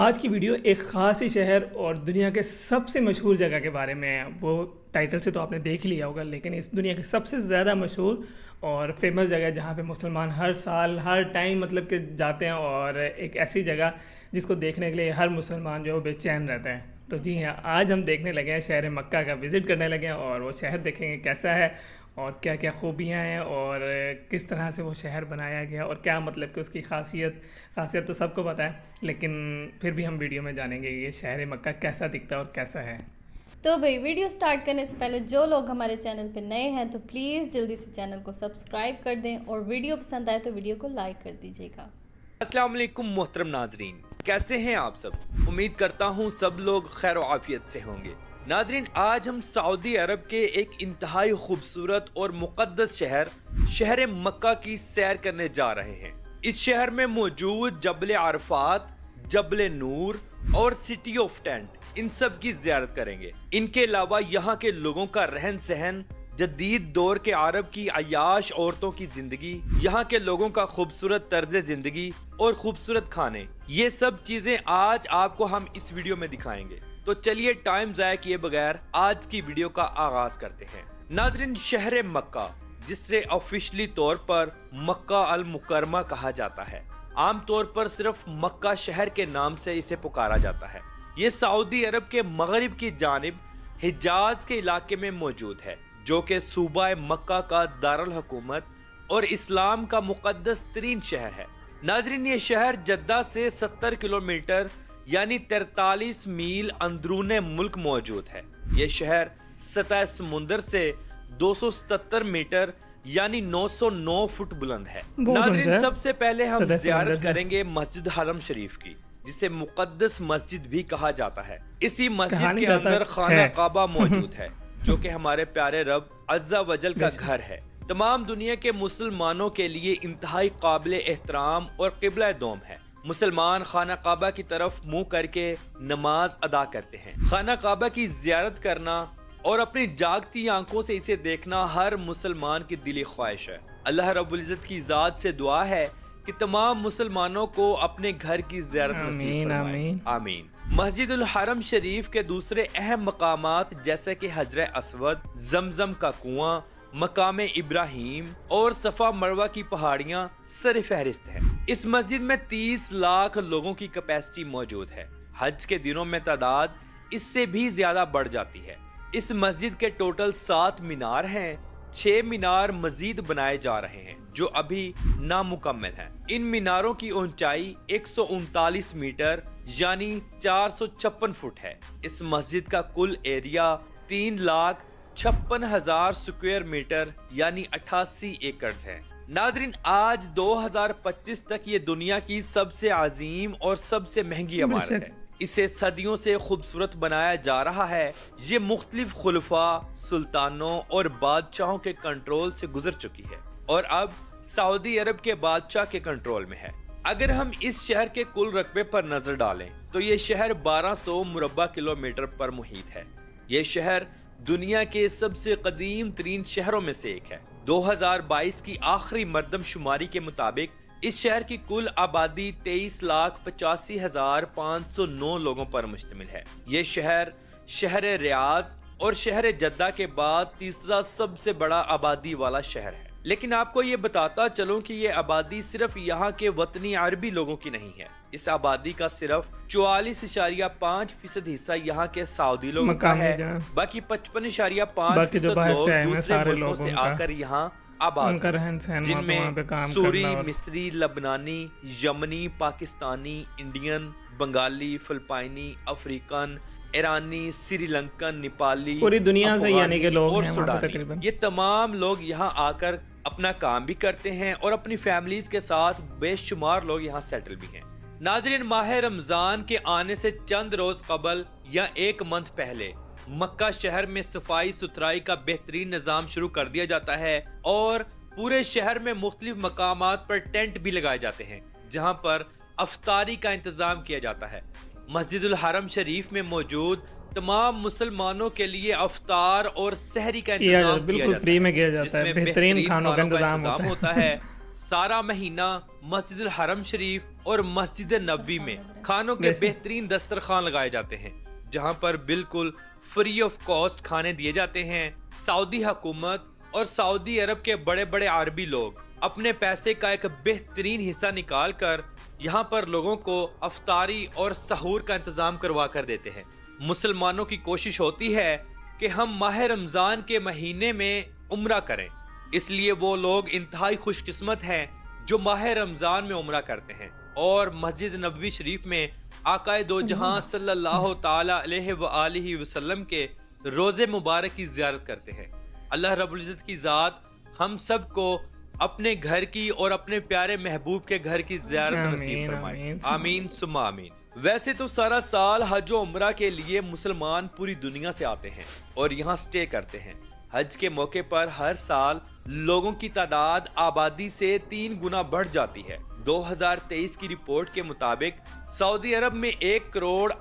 آج کی ویڈیو ایک خاص ہی شہر اور دنیا کے سب سے مشہور جگہ کے بارے میں ہے۔ وہ ٹائٹل سے تو آپ نے دیکھ لیا ہوگا، لیکن اس دنیا کی سب سے زیادہ مشہور اور فیمس جگہ جہاں پہ مسلمان ہر سال ہر ٹائم مطلب کہ جاتے ہیں، اور ایک ایسی جگہ جس کو دیکھنے کے لیے ہر مسلمان جو ہے بے چین رہتا ہے۔ تو جی ہاں، آج ہم دیکھنے لگے ہیں، شہر مکہ کا وزٹ کرنے لگے ہیں، اور وہ شہر دیکھیں گے کیسا ہے اور کیا کیا خوبیاں ہیں اور کس طرح سے وہ شہر بنایا گیا، اور کیا مطلب کہ اس کی خاصیت تو سب کو پتہ ہے، لیکن پھر بھی ہم ویڈیو میں جانیں گے کہ یہ شہر مکہ کیسا دکھتا ہے اور کیسا ہے۔ تو بھائی ویڈیو سٹارٹ کرنے سے پہلے جو لوگ ہمارے چینل پہ نئے ہیں تو پلیز جلدی سے چینل کو سبسکرائب کر دیں، اور ویڈیو پسند آئے تو ویڈیو کو لائک کر دیجیے گا۔ السلام علیکم محترم ناظرین، کیسے ہیں آپ سب؟ امید کرتا ہوں سب لوگ خیر و عافیت سے ہوں گے۔ ناظرین، آج ہم سعودی عرب کے ایک انتہائی خوبصورت اور مقدس شہر مکہ کی سیر کرنے جا رہے ہیں۔ اس شہر میں موجود جبل عرفات، جبل نور اور سٹی آف ٹینٹ، ان سب کی زیارت کریں گے۔ ان کے علاوہ یہاں کے لوگوں کا رہن سہن، جدید دور کے عرب کی عیاش عورتوں کی زندگی، یہاں کے لوگوں کا خوبصورت طرز زندگی اور خوبصورت کھانے، یہ سب چیزیں آج آپ کو ہم اس ویڈیو میں دکھائیں گے۔ تو چلیے ٹائم ضائع کیے بغیر آج کی ویڈیو کا آغاز کرتے ہیں۔ ناظرین، شہر مکہ، جسے آفیشلی طور پر مکہ المکرمہ کہا جاتا ہے، عام طور پر صرف مکہ شہر کے نام سے اسے پکارا جاتا ہے۔ یہ سعودی عرب کے مغرب کی جانب حجاز کے علاقے میں موجود ہے، جو کہ صوبہ مکہ کا دارالحکومت اور اسلام کا مقدس ترین شہر ہے۔ ناظرین، یہ شہر جدہ سے 70 کلومیٹر یعنی 43 میل اندرون ملک موجود ہے۔ یہ شہر سطح سمندر سے 277 میٹر یعنی 909 فٹ بلند ہے۔ ناظرین، سب سے پہلے ہم زیارت کریں گے مسجد حرم شریف کی، جسے مقدس مسجد بھی کہا جاتا ہے۔ اسی مسجد کے اندر خانہ کعبہ موجود ہے، جو کہ ہمارے پیارے رب عز و جل کا گھر ہے۔ تمام دنیا کے مسلمانوں کے لیے انتہائی قابل احترام اور قبلہ دوم ہے۔ مسلمان خانہ کعبہ کی طرف منہ کر کے نماز ادا کرتے ہیں۔ خانہ کعبہ کی زیارت کرنا اور اپنی جاگتی آنکھوں سے اسے دیکھنا ہر مسلمان کی دلی خواہش ہے۔ اللہ رب العزت کی ذات سے دعا ہے کہ تمام مسلمانوں کو اپنے گھر کی زیارت نصیب فرمائے، آمین۔ مسجد الحرم شریف کے دوسرے اہم مقامات جیسے کہ حجر اسود، زمزم کا کنواں، مقام ابراہیم اور صفا مروہ کی پہاڑیاں سر فہرست ہیں۔ اس مسجد میں 30 لاکھ لوگوں کی کیپیسٹی موجود ہے۔ حج کے دنوں میں تعداد اس سے بھی زیادہ بڑھ جاتی ہے۔ اس مسجد کے ٹوٹل 7 مینار ہیں۔ 6 مینار مزید بنائے جا رہے ہیں جو ابھی نامکمل ہیں۔ ان میناروں کی اونچائی 139 میٹر یعنی 456 فٹ ہے۔ اس مسجد کا کل ایریا 3,56,000 اسکوائر میٹر یعنی 88 ایکڑز ہے۔ ناظرین، آج 2025 تک یہ دنیا کی سب سے عظیم اور سب سے مہنگی عمارت ہے۔ اسے صدیوں سے خوبصورت بنایا جا رہا ہے۔ یہ مختلف خلفاء، سلطانوں اور بادشاہوں کے کنٹرول سے گزر چکی ہے اور اب سعودی عرب کے بادشاہ کے کنٹرول میں ہے۔ اگر ہم اس شہر کے کل رقبے پر نظر ڈالیں تو یہ شہر 1200 مربع کلومیٹر پر محیط ہے۔ یہ شہر دنیا کے سب سے قدیم ترین شہروں میں سے ایک ہے۔ 2022 کی آخری مردم شماری کے مطابق اس شہر کی کل آبادی 23,85,509 لوگوں پر مشتمل ہے۔ یہ شہر ریاض اور شہر جدہ کے بعد تیسرا سب سے بڑا آبادی والا شہر ہے۔ لیکن آپ کو یہ بتاتا چلوں کہ یہ آبادی صرف یہاں کے وطنی عربی لوگوں کی نہیں ہے۔ اس آبادی کا صرف 44.5% حصہ یہاں کے سعودی لوگوں کا ہے، باقی 55.5% لوگ دوسرے ملکوں سے آ کر یہاں آباد ہیں، جن میں سوری، مصری، لبنانی، یمنی، پاکستانی، انڈین، بنگالی، فلپائنی، افریقن، ایرانی، سری لنکن، نیپالی، پوری دنیا سے یعنی کہ لوگ اور ہیں سوڈانی۔ یہ تمام لوگ یہاں آ کر اپنا کام بھی کرتے ہیں اور اپنی فیملیز کے ساتھ بے شمار لوگ یہاں سیٹل بھی ہیں۔ ناظرین، ماہ رمضان کے آنے سے چند روز قبل یا 1 منتھ پہلے مکہ شہر میں صفائی ستھرائی کا بہترین نظام شروع کر دیا جاتا ہے اور پورے شہر میں مختلف مقامات پر ٹینٹ بھی لگائے جاتے ہیں جہاں پر افطاری کا انتظام کیا جاتا ہے۔ مسجد الحرم شریف میں موجود تمام مسلمانوں کے لیے افطار اور سحری کا انتظام کیا جاتا ہے، جس میں بہترین کھانوں کا انتظام ہوتا ہے۔ سارا مہینہ مسجد الحرم شریف اور مسجد نبوی میں کھانوں کے بہترین دسترخوان لگائے جاتے ہیں، جہاں پر بالکل فری آف کاسٹ کھانے دیے جاتے ہیں۔ سعودی حکومت اور سعودی عرب کے بڑے بڑے عربی لوگ اپنے پیسے کا ایک بہترین حصہ نکال کر یہاں پر لوگوں کو افطاری اور سحور کا انتظام کروا کر دیتے ہیں۔ مسلمانوں کی کوشش ہوتی ہے کہ ہم ماہ رمضان کے مہینے میں عمرہ کریں، اس لیے وہ لوگ انتہائی خوش قسمت ہیں جو ماہ رمضان میں عمرہ کرتے ہیں اور مسجد نبوی شریف میں آقا دو جہاں صلی اللہ تعالی علیہ وآلہ وسلم کے روزے مبارک کی زیارت کرتے ہیں۔ اللہ رب العزت کی ذات ہم سب کو اپنے گھر کی اور اپنے پیارے محبوب کے گھر کی زیارت نصیب فرمائے، آمین ثم آمین۔ ویسے تو سارا سال حج و عمرہ کے لیے مسلمان پوری دنیا سے آتے ہیں اور یہاں سٹے کرتے ہیں۔ حج کے موقع پر ہر سال لوگوں کی تعداد آبادی سے 3 گنا بڑھ جاتی ہے۔ 2023 کی رپورٹ کے مطابق سعودی عرب میں 1.8 کروڑ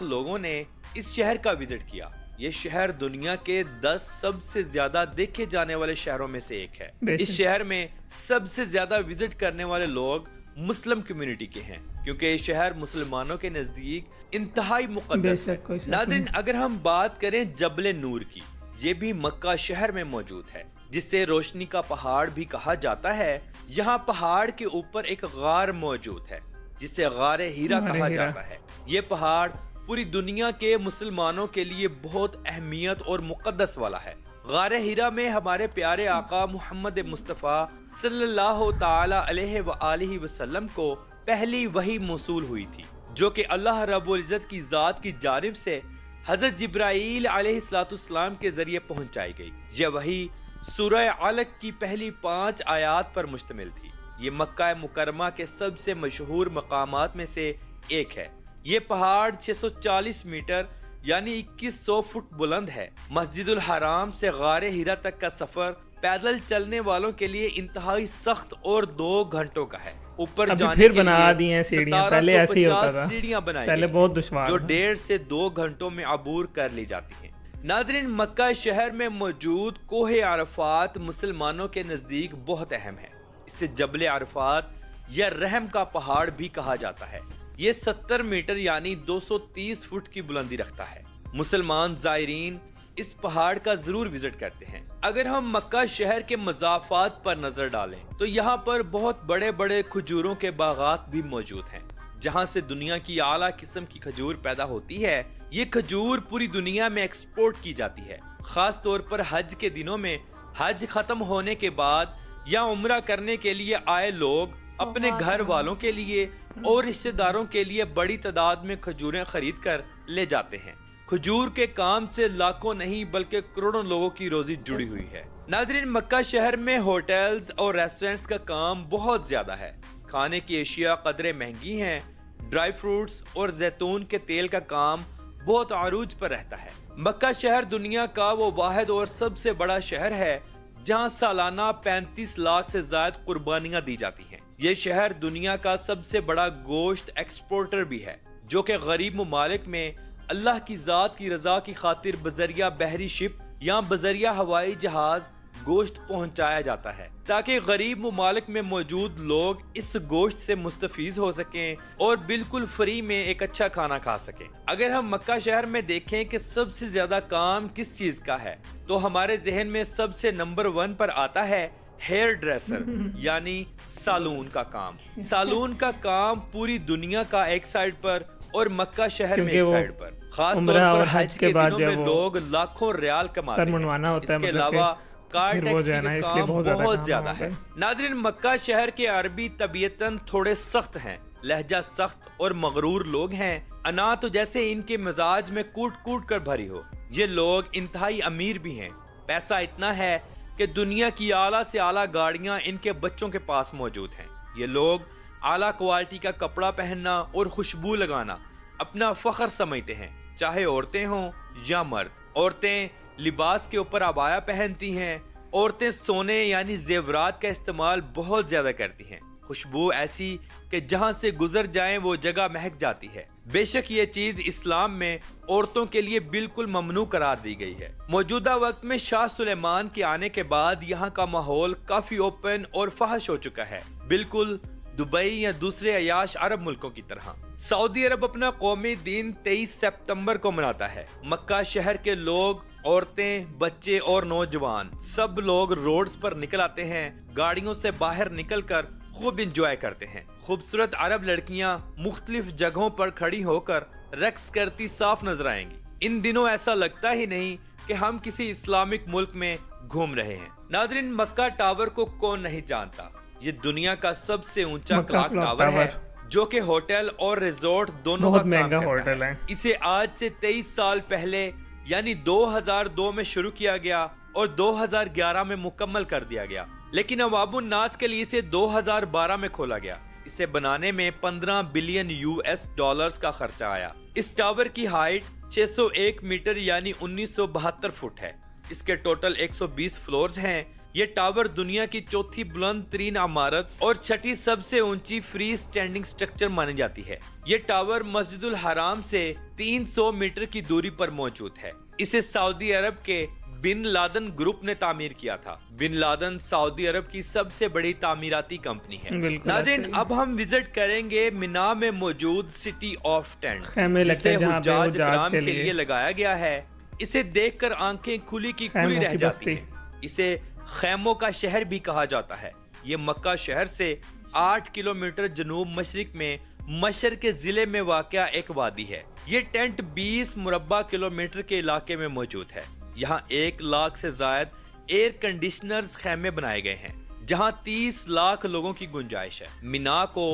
لوگوں نے اس شہر کا وزٹ کیا۔ یہ شہر دنیا کے 10 سب سے زیادہ دیکھے جانے والے شہروں میں سے ایک ہے۔ اس شہر میں سب سے زیادہ وزٹ کرنے والے لوگ مسلم کمیونٹی کے ہیں، کیونکہ یہ شہر مسلمانوں کے نزدیک انتہائی مقدس ہے۔ ناظرین، اگر ہم بات کریں جبل نور کی، یہ بھی مکہ شہر میں موجود ہے، جسے روشنی کا پہاڑ بھی کہا جاتا ہے۔ یہاں پہاڑ کے اوپر ایک غار موجود ہے جسے غار ہیرا کہا جاتا ہے۔ یہ پہاڑ پوری دنیا کے مسلمانوں کے لیے بہت اہمیت اور مقدس والا ہے۔ غار ہیرا میں ہمارے پیارے آقا محمد مصطفیٰ صلی اللہ تعالی علیہ وآلہ وسلم کو پہلی وحی موصول ہوئی تھی، جو کہ اللہ رب العزت کی ذات کی جانب سے حضرت جبرائیل علیہ السلام کے ذریعے پہنچائی گئی۔ یہ وحی سورہ علق کی پہلی 5 آیات پر مشتمل تھی۔ یہ مکہ مکرمہ کے سب سے مشہور مقامات میں سے ایک ہے۔ یہ پہاڑ 640 میٹر یعنی 2100 فٹ بلند ہے۔ مسجد الحرام سے غار ہیرا تک کا سفر پیدل چلنے والوں کے لیے انتہائی سخت اور 2 گھنٹوں کا ہے۔ اوپر جانے پھر بنا دی ہیں سیڑھیاں، پہلے ایسے ہی ہوتا تھا، سیڑھیاں بنائی پہلے بہت دشوار، جو 1.5 سے 2 گھنٹوں میں عبور کر لی جاتی ہیں۔ ناظرین، مکہ شہر میں موجود کوہ عرفات مسلمانوں کے نزدیک بہت اہم ہے۔ اسے جبل عرفات یا رحم کا پہاڑ بھی کہا جاتا ہے۔ یہ 70 میٹر یعنی 230 فٹ کی بلندی رکھتا ہے۔ مسلمان زائرین اس پہاڑ کا ضرور وزٹ کرتے ہیں۔ اگر ہم مکہ شہر کے مضافات پر نظر ڈالیں تو یہاں پر بہت بڑے بڑے کھجوروں کے باغات بھی موجود ہیں، جہاں سے دنیا کی اعلیٰ قسم کی کھجور پیدا ہوتی ہے۔ یہ کھجور پوری دنیا میں ایکسپورٹ کی جاتی ہے، خاص طور پر حج کے دنوں میں۔ حج ختم ہونے کے بعد یا عمرہ کرنے کے لیے آئے لوگ اپنے گھر والوں کے لیے اور رشتہ داروں کے لیے بڑی تعداد میں کھجوریں خرید کر لے جاتے ہیں۔ کھجور کے کام سے لاکھوں نہیں بلکہ کروڑوں لوگوں کی روزی جڑی ہوئی ہے۔ ناظرین، مکہ شہر میں ہوٹلز اور ریسٹورنٹس کا کام بہت زیادہ ہے۔ کھانے کی اشیاء قدرے مہنگی ہیں۔ ڈرائی فروٹس اور زیتون کے تیل کا کام بہت عروج پر رہتا ہے۔ مکہ شہر دنیا کا وہ واحد اور سب سے بڑا شہر ہے جہاں سالانہ 35 لاکھ سے زائد قربانیاں دی جاتی ہیں۔ یہ شہر دنیا کا سب سے بڑا گوشت ایکسپورٹر بھی ہے، جو کہ غریب ممالک میں اللہ کی ذات کی رضا کی خاطر بذریعہ بحری شپ یا بذریعہ ہوائی جہاز گوشت پہنچایا جاتا ہے، تاکہ غریب ممالک میں موجود لوگ اس گوشت سے مستفید ہو سکیں اور بالکل فری میں ایک اچھا کھانا کھا سکیں۔ اگر ہم مکہ شہر میں دیکھیں کہ سب سے زیادہ کام کس چیز کا ہے، تو ہمارے ذہن میں سب سے نمبر 1 پر آتا ہے ہیئر ڈریسر یعنی سالون کا کام۔ سالون کا کام پوری دنیا کا ایک سائڈ پر اور مکہ شہر میں ایک سائڈ پر، خاص طور پر حج کے دنوں میں لوگ لاکھوں ریال کماتے ہیں۔ اس کے علاوہ کار ٹیکسی کا کام بہت زیادہ ہے۔ ناظرین، مکہ شہر کے عربی طبیعتاً تھوڑے سخت ہیں، لہجہ سخت اور مغرور لوگ ہیں۔ انا تو جیسے ان کے مزاج میں کوٹ کوٹ کر بھری ہو۔ یہ لوگ انتہائی امیر بھی ہیں، پیسہ اتنا ہے کہ دنیا کی اعلیٰ سے اعلیٰ گاڑیاں ان کے بچوں کے پاس موجود ہیں۔ یہ لوگ اعلیٰ کوالٹی کا کپڑا پہننا اور خوشبو لگانا اپنا فخر سمجھتے ہیں، چاہے عورتیں ہوں یا مرد۔ عورتیں لباس کے اوپر عبایا پہنتی ہیں۔ عورتیں سونے یعنی زیورات کا استعمال بہت زیادہ کرتی ہیں۔ خوشبو ایسی کہ جہاں سے گزر جائیں وہ جگہ مہک جاتی ہے۔ بے شک یہ چیز اسلام میں عورتوں کے لیے بالکل ممنوع قرار دی گئی ہے۔ موجودہ وقت میں شاہ سلیمان کے آنے کے بعد یہاں کا ماحول کافی اوپن اور فحش ہو چکا ہے، بالکل دبئی یا دوسرے عیاش عرب ملکوں کی طرح۔ سعودی عرب اپنا قومی دن 23 سپتمبر کو مناتا ہے۔ مکہ شہر کے لوگ، عورتیں، بچے اور نوجوان سب لوگ روڈز پر نکل آتے ہیں، گاڑیوں سے باہر نکل کر خوب انجوائے کرتے ہیں۔ خوبصورت عرب لڑکیاں مختلف جگہوں پر کھڑی ہو کر رقص کرتی صاف نظر آئیں گی۔ ان دنوں ایسا لگتا ہی نہیں کہ ہم کسی اسلامک ملک میں گھوم رہے ہیں۔ ناظرین، مکہ ٹاور کو کون نہیں جانتا؟ یہ دنیا کا سب سے اونچا کلاک ٹاور ہے جو کہ ہوٹل اور ریزورٹ دونوں کا کام کرتا ہے۔ اسے آج سے 23 سال پہلے یعنی 2002 میں شروع کیا گیا اور 2011 میں مکمل کر دیا گیا، لیکن عوام الناس کے لیے اسے 2012 میں کھولا گیا۔ اسے بنانے میں 15 بلین $US کا خرچہ آیا۔ اس ٹاور کی ہائٹ 601 میٹر یعنی 1972 فٹ ہے۔ اس کے ٹوٹل 120 فلورز ہیں۔ یہ ٹاور دنیا کی چوتھی بلند ترین عمارت اور چھٹی سب سے اونچی فری سٹینڈنگ سٹرکچر مانی جاتی ہے۔ یہ ٹاور مسجد الحرام سے 300 میٹر کی دوری پر موجود ہے۔ اسے سعودی عرب کے بن لادن گروپ نے تعمیر کیا تھا۔ بن لادن سعودی عرب کی سب سے بڑی تعمیراتی کمپنی ہے۔ ناظرین، اب ہم وزٹ کریں گے مینا میں موجود سٹی آف ٹینٹ، جسے حجاج کرام کے لیے لگایا گیا ہے۔ اسے دیکھ کر آنکھیں کھلی کی کھلی رہ جاتی ہیں۔ اسے خیموں کا شہر بھی کہا جاتا ہے۔ یہ مکہ شہر سے 8 کلومیٹر جنوب مشرق میں مشرق کے ضلع میں واقع ایک وادی ہے۔ یہ ٹینٹ 20 مربع کلومیٹر کے علاقے میں موجود ہے۔ یہاں 1 لاکھ سے زائد ایئر کنڈیشنرز خیمے بنائے گئے ہیں، جہاں 30 لاکھ لوگوں کی گنجائش ہے۔ مینا کو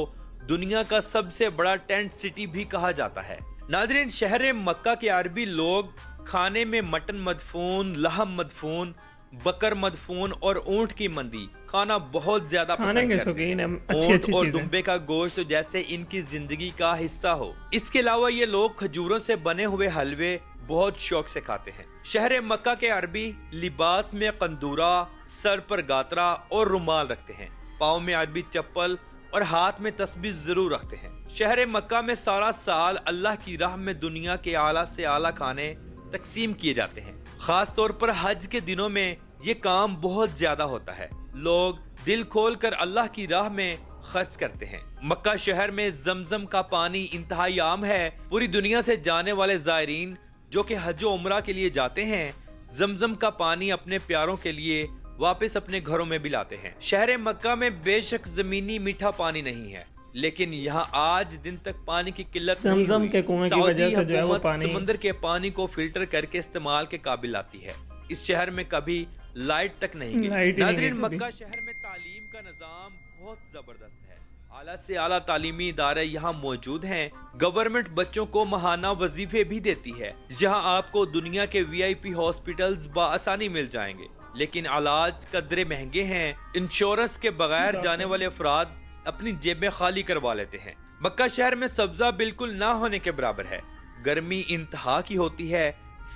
دنیا کا سب سے بڑا ٹینٹ سٹی بھی کہا جاتا ہے۔ ناظرین، شہر مکہ کے عربی لوگ کھانے میں مٹن مدفون، لحم مدفون، بکر مدفون اور اونٹ کی مندی کھانا بہت زیادہ پسند کرتے ہیں۔ اونٹ اور دمبے کا گوشت جیسے ان کی زندگی کا حصہ ہو۔ اس کے علاوہ یہ لوگ کھجوروں سے بنے ہوئے حلوے بہت شوق سے کھاتے ہیں۔ شہر مکہ کے عربی لباس میں قندورہ، سر پر گاترا اور رومال رکھتے ہیں، پاؤں میں عربی چپل اور ہاتھ میں تسبیح ضرور رکھتے ہیں۔ شہر مکہ میں سارا سال اللہ کی راہ میں دنیا کے اعلیٰ سے اعلیٰ کھانے تقسیم کیے جاتے ہیں۔ خاص طور پر حج کے دنوں میں یہ کام بہت زیادہ ہوتا ہے۔ لوگ دل کھول کر اللہ کی راہ میں خرچ کرتے ہیں۔ مکہ شہر میں زمزم کا پانی انتہائی عام ہے۔ پوری دنیا سے جانے والے زائرین جو کہ حج و عمرہ کے لیے جاتے ہیں، زمزم کا پانی اپنے پیاروں کے لیے واپس اپنے گھروں میں بھی لاتے ہیں۔ شہر مکہ میں بے شک زمینی میٹھا پانی نہیں ہے، لیکن یہاں آج دن تک پانی کی قلت نہیں ہوئی۔ کے کنویں کی وجہ سے جو ہے وہ پانی سمندر کے پانی کو فلٹر کر کے استعمال کے قابل آتی ہے۔ اس شہر میں کبھی لائٹ تک نہیں گئی۔ ناظرین، مکہ شہر میں تعلیم کا نظام بہت زبردست ہے۔ اعلیٰ سے اعلیٰ تعلیمی ادارے یہاں موجود ہیں۔ گورنمنٹ بچوں کو ماہانہ وظیفے بھی دیتی ہے، جہاں آپ کو دنیا کے VIP ہاسپٹلز بآسانی مل جائیں گے، لیکن علاج قدرے مہنگے ہیں۔ انشورنس کے بغیر جانے والے افراد اپنی جیبیں خالی کروا لیتے ہیں۔ مکہ شہر میں سبزہ بالکل نہ ہونے کے برابر ہے۔ گرمی انتہا کی ہوتی ہے۔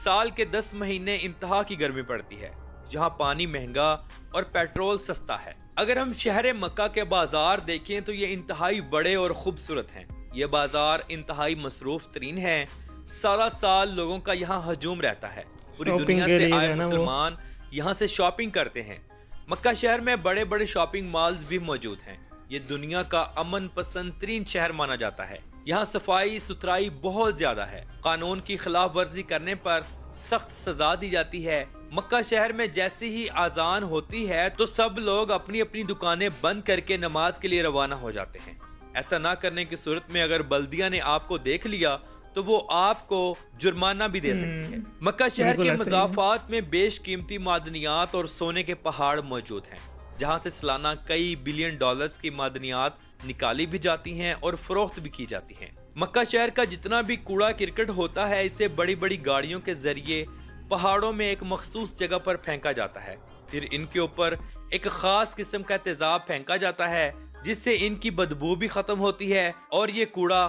سال کے 10 مہینے انتہا کی گرمی پڑتی ہے، جہاں پانی مہنگا اور پیٹرول سستا ہے۔ اگر ہم شہر مکہ کے بازار دیکھیں تو یہ انتہائی بڑے اور خوبصورت ہیں۔ یہ بازار انتہائی مصروف ترین ہیں۔ سارا سال لوگوں کا یہاں ہجوم رہتا ہے۔ پوری دنیا سے آئے مسلمان یہاں سے شاپنگ کرتے ہیں۔ مکہ شہر میں بڑے بڑے شاپنگ مالز بھی موجود ہیں۔ یہ دنیا کا امن پسند ترین شہر مانا جاتا ہے۔ یہاں صفائی ستھرائی بہت زیادہ ہے۔ قانون کی خلاف ورزی کرنے پر سخت سزا دی جاتی ہے۔ مکہ شہر میں جیسے ہی اذان ہوتی ہے تو سب لوگ اپنی اپنی دکانیں بند کر کے نماز کے لیے روانہ ہو جاتے ہیں۔ ایسا نہ کرنے کی صورت میں اگر بلدیہ نے آپ کو دیکھ لیا تو وہ آپ کو جرمانہ بھی دے سکتی ہے۔ مکہ شہر کے مضافات میں بیش قیمتی معدنیات اور سونے کے پہاڑ موجود ہیں، جہاں سے سالانہ کئی بلین ڈالرز کی معدنیات نکالی بھی جاتی ہیں اور فروخت بھی کی جاتی ہیں۔ مکہ شہر کا جتنا بھی کوڑا کرکٹ ہوتا ہے، اسے بڑی بڑی گاڑیوں کے ذریعے پہاڑوں میں ایک مخصوص جگہ پر پھینکا جاتا ہے۔ پھر ان کے اوپر ایک خاص قسم کا تیزاب پھینکا جاتا ہے، جس سے ان کی بدبو بھی ختم ہوتی ہے اور یہ کوڑا